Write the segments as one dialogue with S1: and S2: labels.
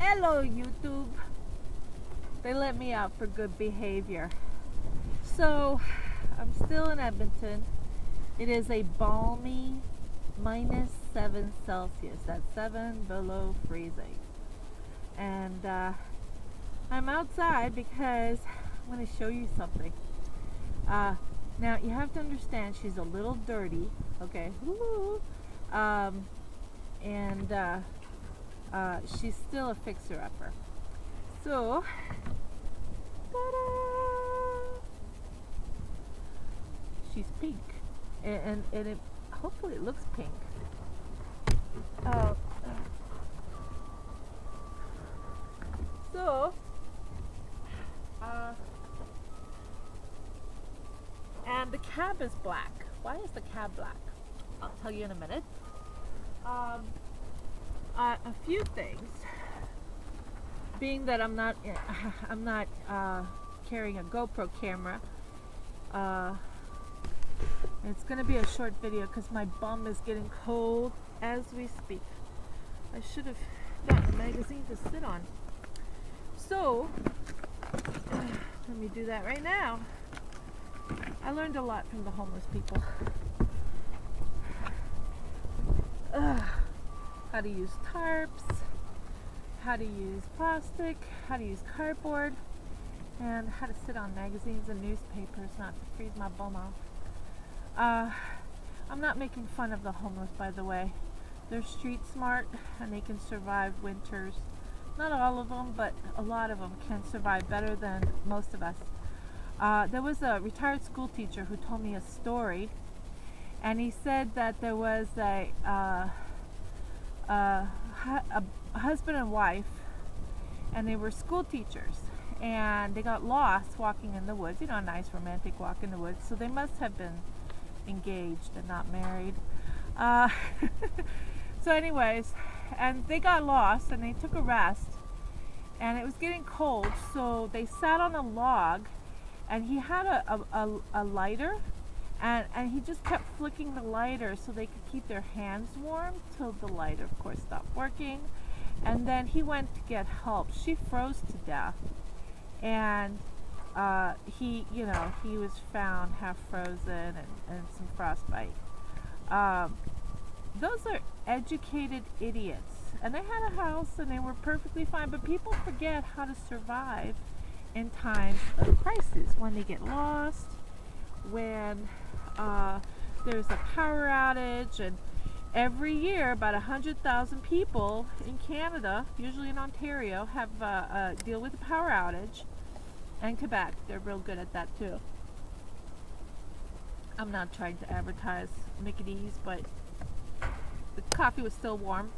S1: Hello, YouTube. They let me out for good behavior. So, I'm still in Edmonton. It is a balmy -7 Celsius. That's 7 below freezing. And I'm outside because I'm going to show you something. Now, you have to understand she's a little dirty. Okay. Woo. And she's still a fixer-upper. So, ta-da! She's pink, and it hopefully it looks pink. Uh, so, and the cab is black. Why is the cab black? I'll tell you in a minute. A few things. Being that I'm not carrying a GoPro camera, it's going to be a short video because my bum is getting cold as we speak. I should have gotten a magazine to sit on. So let me do that right now. I learned a lot from the homeless people. How to use tarps, how to use plastic, how to use cardboard, and how to sit on magazines and newspapers not to freeze my bum off. I'm not making fun of the homeless, by the way. They're street smart and they can survive winters. Not all of them, but a lot of them can survive better than most of us. There was a retired school teacher who told me a story, and he said that there was a husband and wife, and they were school teachers, and they got lost walking in the woods. You know, a nice romantic walk in the woods. So they must have been engaged and not married. So anyways, and they got lost and they took a rest, and it was getting cold, so they sat on a log, and he had a lighter, and he just kept flicking the lighter so they could keep their hands warm till the lighter, of course, stopped working. And then he went to get help. She froze to death, and he was found half frozen and some frostbite. Those are educated idiots, and they had a house and they were perfectly fine. But people forget how to survive in times of crisis, when they get lost, when there's a power outage. And every year about 100,000 people in Canada, usually in Ontario, have deal with a power outage. And Quebec, they're real good at that too. I'm not trying to advertise Mickey's, but the coffee was still warm.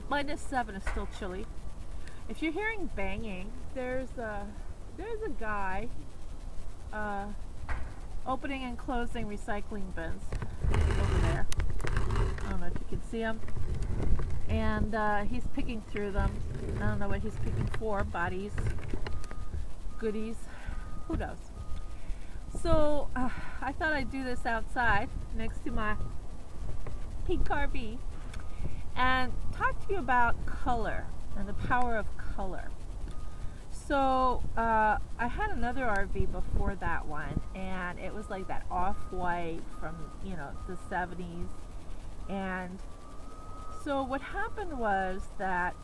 S1: -7 is still chilly. If you're hearing banging, there's a guy opening and closing recycling bins over there. I don't know if you can see him. And he's picking through them. I don't know what he's picking for. Bodies, goodies, who knows. So I thought I'd do this outside next to my pink RV and talk to you about color and the power of color. So I had another RV before that one, and it was like that off-white from the 70s. And so what happened was that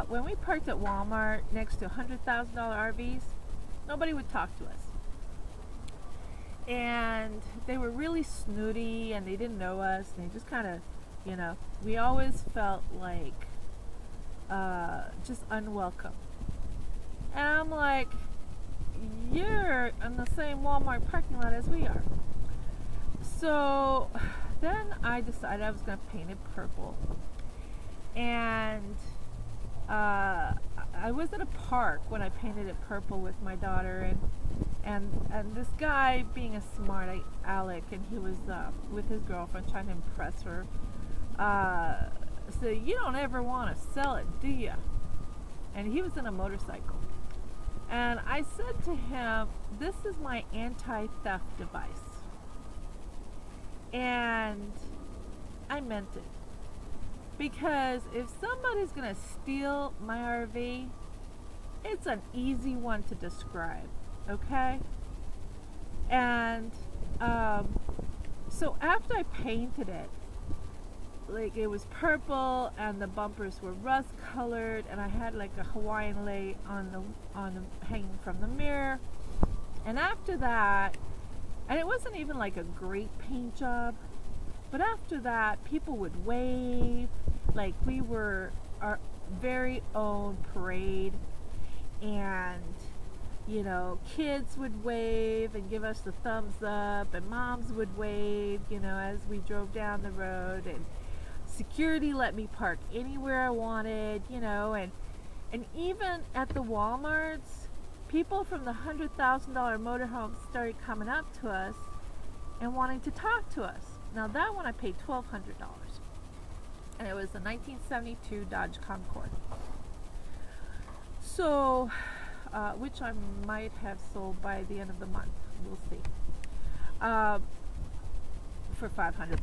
S1: when we parked at Walmart next to $100,000 RVs, nobody would talk to us. And they were really snooty, and they didn't know us, and they just kind of, we always felt like just unwelcome. And I'm like, you're in the same Walmart parking lot as we are. So then I decided I was going to paint it purple. And I was at a park when I painted it purple with my daughter, and this guy, being a smart aleck, and he was with his girlfriend trying to impress her, said, "You don't ever want to sell it, do you?" And he was in a motorcycle. And I said to him, "This is my anti-theft device." And I meant it. Because if somebody's gonna steal my RV, it's an easy one to describe, okay? And so after I painted it, like it was purple and the bumpers were rust colored, and I had like a Hawaiian light on the hanging from the mirror. And after that, and it wasn't even like a great paint job, but after that, people would wave like we were our very own parade, and kids would wave and give us the thumbs up, and moms would wave, as we drove down the road, and security let me park anywhere I wanted, and even at the Walmarts, people from the $100,000 motorhomes started coming up to us and wanting to talk to us. Now that one I paid $1,200, and it was a 1972 Dodge Concord. So, which I might have sold by the end of the month. We'll see. For $500.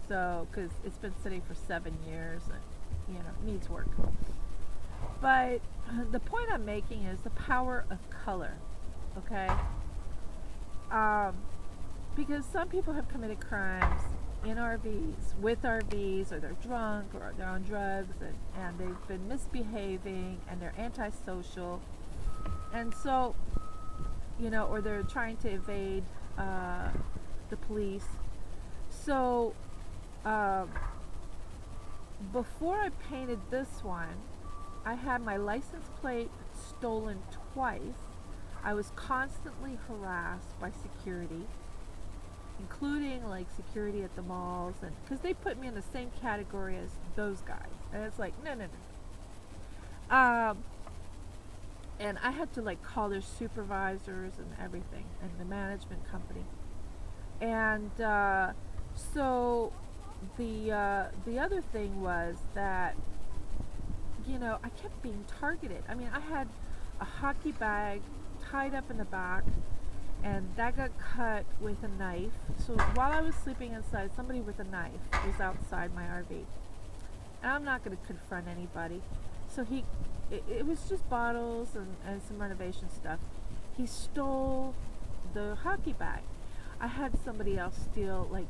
S1: So, because it's been sitting for 7 years and needs work. But the point I'm making is the power of color. Okay. Because some people have committed crimes in RVs, with RVs, or they're drunk, or they're on drugs, and they've been misbehaving, and they're antisocial, and so, or they're trying to evade the police. So, before I painted this one, I had my license plate stolen twice. I was constantly harassed by security, including like security at the malls, and because they put me in the same category as those guys, and it's like no. And I had to like call their supervisors and everything, and the management company, and so the other thing was that I kept being targeted. I mean, I had a hockey bag tied up in the back, and that got cut with a knife. So while I was sleeping inside, somebody with a knife was outside my RV. And I'm not going to confront anybody. So it was just bottles and some renovation stuff. He stole the hockey bag. I had somebody else steal like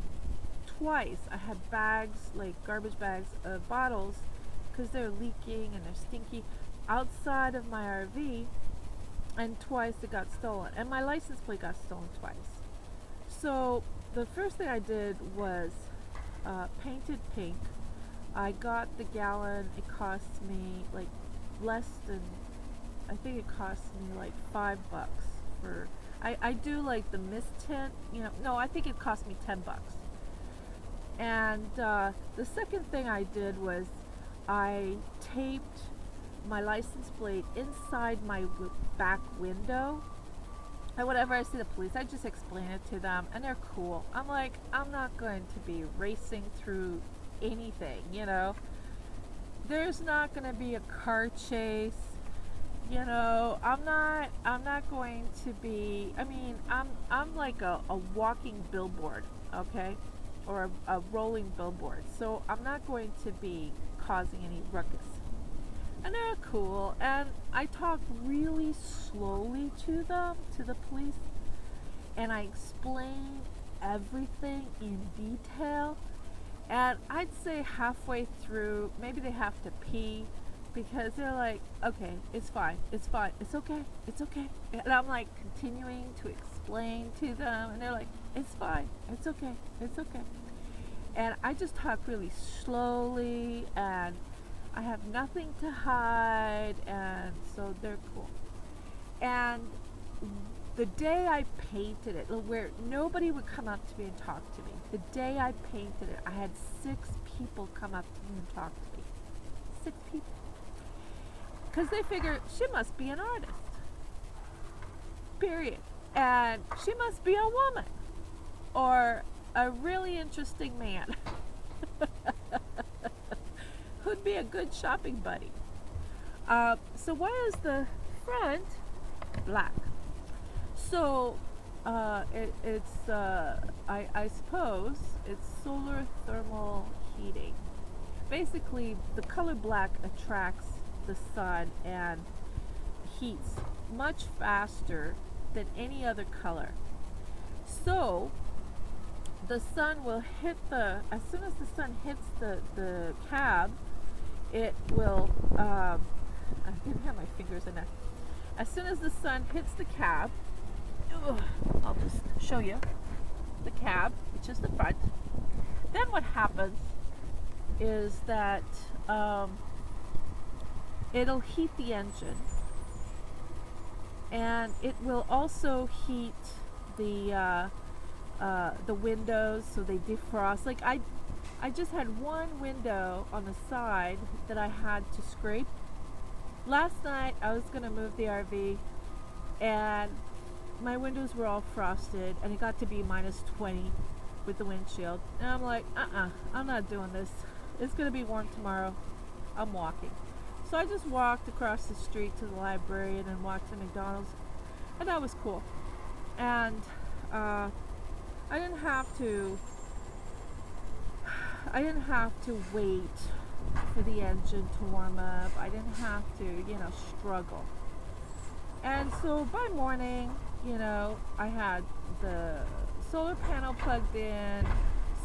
S1: twice. I had bags, like garbage bags of bottles, because they're leaking and they're stinky, outside of my RV. And twice it got stolen, and my license plate got stolen twice. So the first thing I did was painted pink. I got the gallon. It cost me like less than, I think it cost me like $5 for. I do like the mist tint. No, I think it cost me $10. And the second thing I did was I taped my license plate inside my back window, and whenever I see the police, I just explain it to them, and they're cool. I'm like, I'm not going to be racing through anything, there's not going to be a car chase, I'm not going to be, I'm like a walking billboard, okay, or a rolling billboard, so I'm not going to be causing any ruckus. And they're cool, and I talk really slowly to them, to the police, and I explain everything in detail, and I'd say halfway through, maybe they have to pee, because they're like, okay, it's fine, it's okay, and I'm like continuing to explain to them, and they're like, it's fine, it's okay, and I just talk really slowly, and I have nothing to hide, and so they're cool. And the day I painted it, where nobody would come up to me and talk to me, the day I painted it, I had 6 people come up to me and talk to me. 6 people. Because they figure she must be an artist. Period. And she must be a woman. Or a really interesting man. Who'd be a good shopping buddy. So why is the front black? So I suppose it's solar thermal heating. basically the color black attracts the sun and heats much faster than any other color. So the sun will hit as soon as the sun hits the cab, it will, I didn't have my fingers in there. As soon as the sun hits the cab, I'll just show you the cab, which is the front. Then what happens is that it'll heat the engine, and it will also heat the windows, so they defrost. Like I just had one window on the side that I had to scrape. Last night I was gonna move the RV, and my windows were all frosted, and it got to be minus 20 with the windshield, and I'm like, I'm not doing this. It's gonna be warm tomorrow. I'm walking. So I just walked across the street to the library and then walked to McDonald's, and that was cool. And I didn't have to wait for the engine to warm up. I didn't have to, struggle. And so by morning, I had the solar panel plugged in,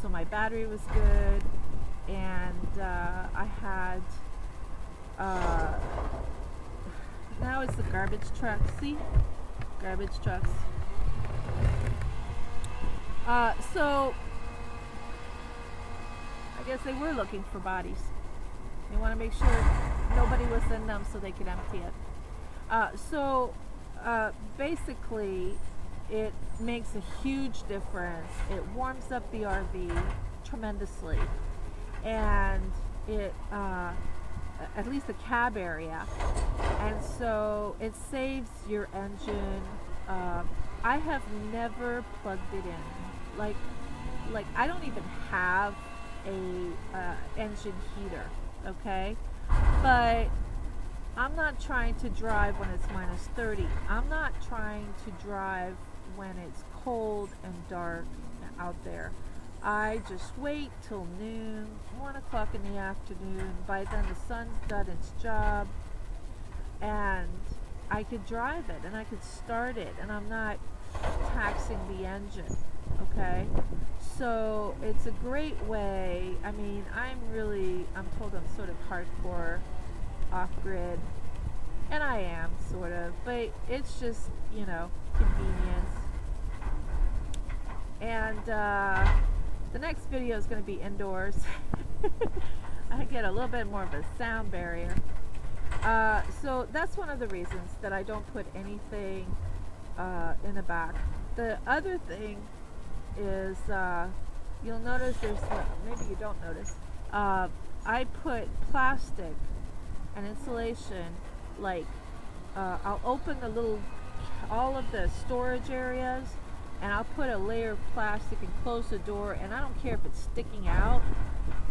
S1: so my battery was good, and I had now it's the garbage truck. See? Garbage trucks. So I guess they were looking for bodies. They want to make sure nobody was in them so they could empty it. Basically, it makes a huge difference. It warms up the RV tremendously, and it at least the cab area, and so it saves your engine. I have never plugged it in. Like I don't even have a engine heater, okay? But I'm not trying to drive when it's minus 30. I'm not trying to drive when it's cold and dark out there. I just wait till noon, 1 o'clock in the afternoon. By then the sun's done its job, and I could drive it and I could start it, and I'm not taxing the engine, okay? So it's a great way. I mean, I'm told I'm sort of hardcore off-grid, and I am sort of, but it's just, convenience. And the next video is going to be indoors. I get a little bit more of a sound barrier. So that's one of the reasons that I don't put anything in the back. The other thing is, you'll notice maybe you don't notice, I put plastic and insulation, like I'll open all of the storage areas, and I'll put a layer of plastic and close the door, and I don't care if it's sticking out,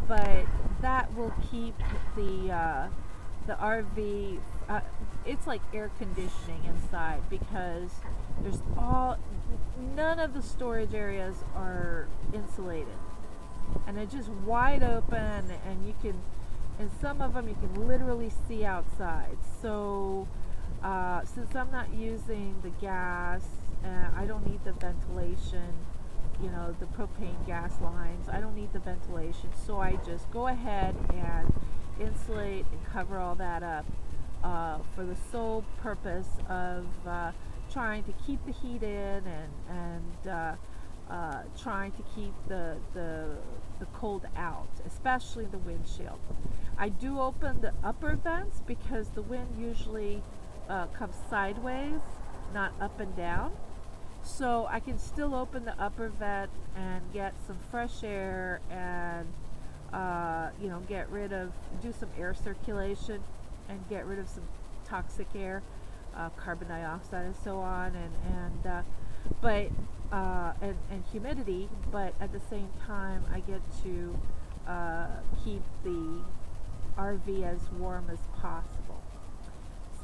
S1: but that will keep the RV, it's like air conditioning inside, because none of the storage areas are insulated, and they're just wide open, and in some of them you can literally see outside. So since I'm not using the gas, I don't need the ventilation, the propane gas lines, I don't need the ventilation, so I just go ahead and insulate and cover all that up for the sole purpose of trying to keep the heat in, and trying to keep the cold out, especially the windshield. I do open the upper vents because the wind usually comes sideways, not up and down. So I can still open the upper vent and get some fresh air, and do some air circulation and get rid of some toxic air, carbon dioxide and so on, and humidity. But at the same time, I get to keep the RV as warm as possible.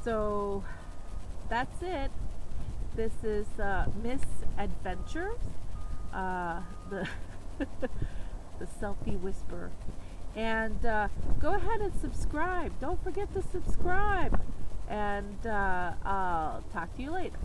S1: So that's it. This is Miss Adventures, the the selfie whisperer, And go ahead and subscribe. Don't forget to subscribe. And I'll talk to you later.